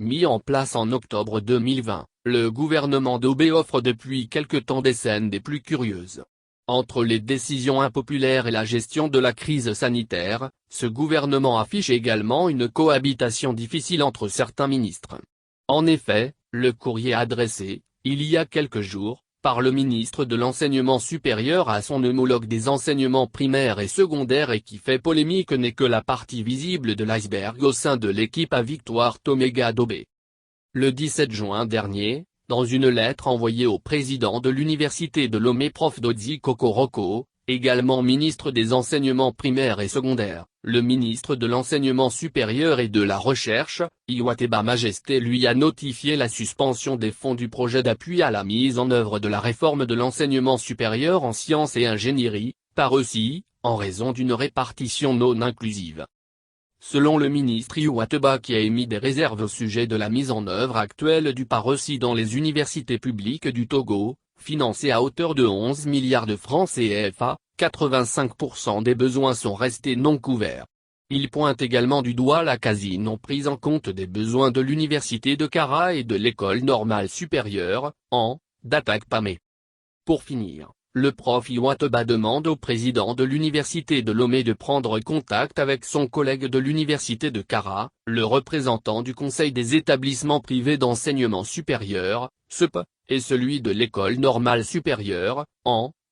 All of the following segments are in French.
Mis en place en octobre 2020, le gouvernement d'Aubé offre depuis quelque temps des scènes des plus curieuses. Entre les décisions impopulaires et la gestion de la crise sanitaire, ce gouvernement affiche également une cohabitation difficile entre certains ministres. En effet, le courrier adressé, il y a quelques jours, par le ministre de l'Enseignement supérieur à son homologue des enseignements primaires et secondaires et qui fait polémique n'est que la partie visible de l'iceberg au sein de l'équipe à Victoire Toméga-Daubé. Le 17 juin dernier, dans une lettre envoyée au président de l'université de Lomé prof Dodzi Kokoroko, également ministre des enseignements primaires et secondaires, le ministre de l'enseignement supérieur et de la recherche, Iwateba Majesté lui a notifié la suspension des fonds du projet d'appui à la mise en œuvre de la réforme de l'enseignement supérieur en sciences et ingénierie, par aussi, en raison d'une répartition non inclusive. Selon le ministre Iwateba qui a émis des réserves au sujet de la mise en œuvre actuelle du PARECI dans les universités publiques du Togo, financées à hauteur de 11 milliards de francs CFA, 85% des besoins sont restés non couverts. Il pointe également du doigt la quasi non prise en compte des besoins de l'université de Kara et de l'école normale supérieure, en d'Atakpamé. Pour finir, le prof Iwateba demande au président de l'université de Lomé de prendre contact avec son collègue de l'université de Kara, le représentant du Conseil des établissements privés d'enseignement supérieur, CEP, et celui de l'école normale supérieure,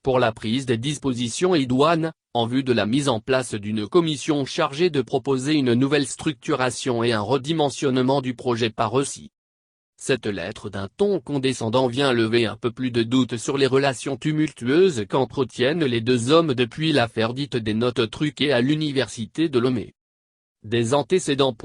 pour la prise des dispositions idoines, en vue de la mise en place d'une commission chargée de proposer une nouvelle structuration et un redimensionnement du projet PARECI. Cette lettre d'un ton condescendant vient lever un peu plus de doute sur les relations tumultueuses qu'entretiennent les deux hommes depuis l'affaire dite des notes truquées à l'université de Lomé. Des antécédents.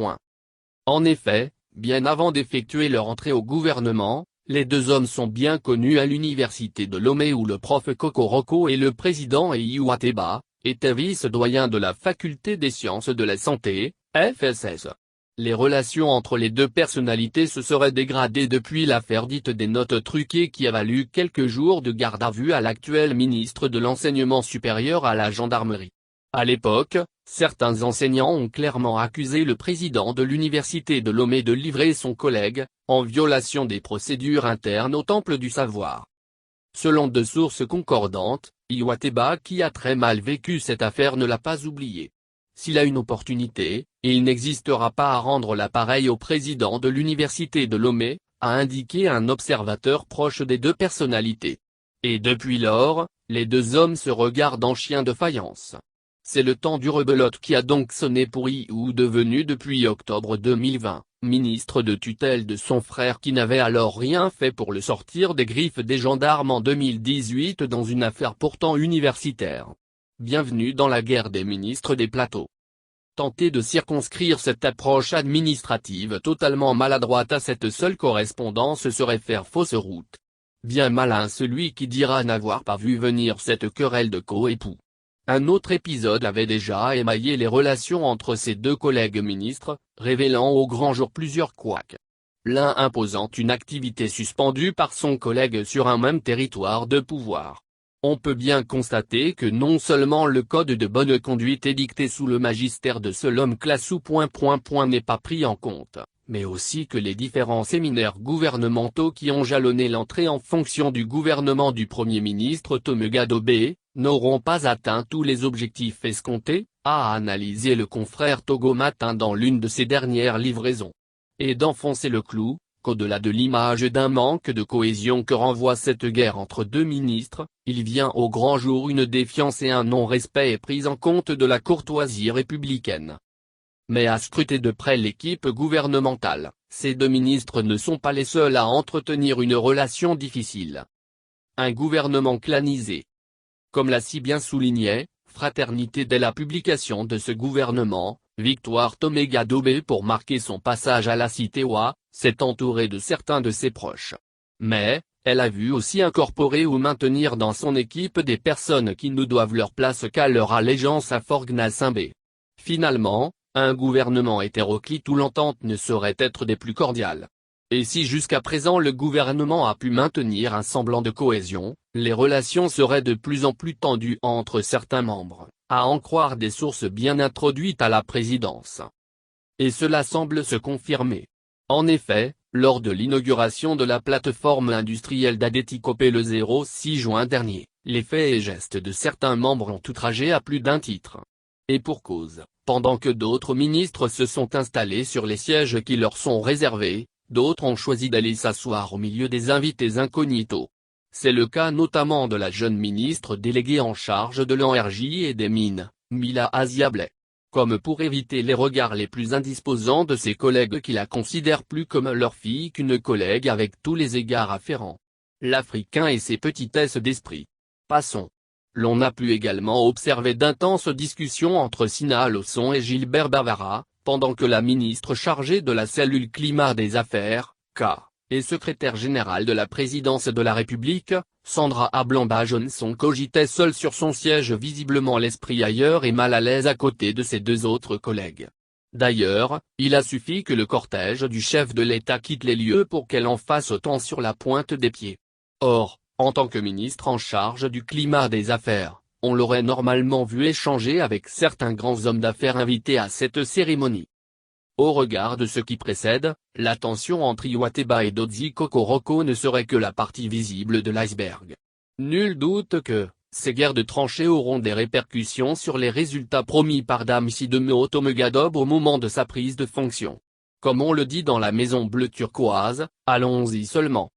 En effet, bien avant d'effectuer leur entrée au gouvernement, les deux hommes sont bien connus à l'université de Lomé où le prof Kokoroko et le président Iwateba étaient vice-doyens de la faculté des sciences de la santé, FSS. Les relations entre les deux personnalités se seraient dégradées depuis l'affaire dite des notes truquées qui a valu quelques jours de garde à vue à l'actuel ministre de l'Enseignement supérieur à la gendarmerie. À l'époque, certains enseignants ont clairement accusé le président de l'université de Lomé de livrer son collègue, en violation des procédures internes au Temple du Savoir. Selon deux sources concordantes, Iwateba qui a très mal vécu cette affaire ne l'a pas oublié. S'il a une opportunité, il n'existera pas à rendre l'appareil au président de l'université de Lomé, a indiqué un observateur proche des deux personnalités. Et depuis lors, les deux hommes se regardent en chien de faïence. C'est le temps du rebelote qui a donc sonné pour Iou devenu depuis octobre 2020, ministre de tutelle de son frère qui n'avait alors rien fait pour le sortir des griffes des gendarmes en 2018 dans une affaire pourtant universitaire. Bienvenue dans la guerre des ministres des plateaux. Tenter de circonscrire cette approche administrative totalement maladroite à cette seule correspondance serait faire fausse route. Bien malin celui qui dira n'avoir pas vu venir cette querelle de coépoux. Un autre épisode avait déjà émaillé les relations entre ces deux collègues ministres, révélant au grand jour plusieurs couacs. L'un imposant une activité suspendue par son collègue sur un même territoire de pouvoir. On peut bien constater que non seulement le code de bonne conduite édicté sous le magistère de seul homme classou ... n'est pas pris en compte, mais aussi que les différents séminaires gouvernementaux qui ont jalonné l'entrée en fonction du gouvernement du Premier ministre Toméga Daubé, n'auront pas atteint tous les objectifs escomptés, a analysé le confrère Togo Matin dans l'une de ses dernières livraisons. Et d'enfoncer le clou, qu'au-delà de l'image d'un manque de cohésion que renvoie cette guerre entre deux ministres, il vient au grand jour une défiance et un non-respect pris en compte de la courtoisie républicaine. Mais à scruter de près l'équipe gouvernementale, ces deux ministres ne sont pas les seuls à entretenir une relation difficile. Un gouvernement clanisé. Comme l'a si bien souligné, Fraternité dès la publication de ce gouvernement, Victoire Toméga Daubé pour marquer son passage à la cité Wa, s'est entourée de certains de ses proches. Mais, elle a vu aussi incorporer ou maintenir dans son équipe des personnes qui ne doivent leur place qu'à leur allégeance à Forgna Simbé. Finalement, un gouvernement hétéroclite où l'entente ne saurait être des plus cordiales. Et si jusqu'à présent le gouvernement a pu maintenir un semblant de cohésion, les relations seraient de plus en plus tendues entre certains membres, à en croire des sources bien introduites à la présidence. Et cela semble se confirmer. En effet, lors de l'inauguration de la plateforme industrielle d'Adéticopé le 6 juin dernier, les faits et gestes de certains membres ont outragé à plus d'un titre. Et pour cause, pendant que d'autres ministres se sont installés sur les sièges qui leur sont réservés, d'autres ont choisi d'aller s'asseoir au milieu des invités incognito. C'est le cas notamment de la jeune ministre déléguée en charge de l'énergie et des mines, Mila Aziableh. Comme pour éviter les regards les plus indisposants de ses collègues qui la considèrent plus comme leur fille qu'une collègue avec tous les égards afférents. L'Africain et ses petitesses d'esprit. Passons. L'on a pu également observer d'intenses discussions entre Sina Alosson et Gilbert Bavara, pendant que la ministre chargée de la cellule climat des affaires, K, et secrétaire générale de la présidence de la République, Sandra Ablamba-Johnson cogitait seule sur son siège visiblement l'esprit ailleurs et mal à l'aise à côté de ses deux autres collègues. D'ailleurs, il a suffi que le cortège du chef de l'État quitte les lieux pour qu'elle en fasse autant sur la pointe des pieds. Or, en tant que ministre en charge du climat des affaires, on l'aurait normalement vu échanger avec certains grands hommes d'affaires invités à cette cérémonie. Au regard de ce qui précède, la tension entre Iwateba et Dodzi Kokoroko ne serait que la partie visible de l'iceberg. Nul doute que, ces guerres de tranchées auront des répercussions sur les résultats promis par Damissi Motomegadob au moment de sa prise de fonction. Comme on le dit dans la Maison Bleue turquoise, allons-y seulement.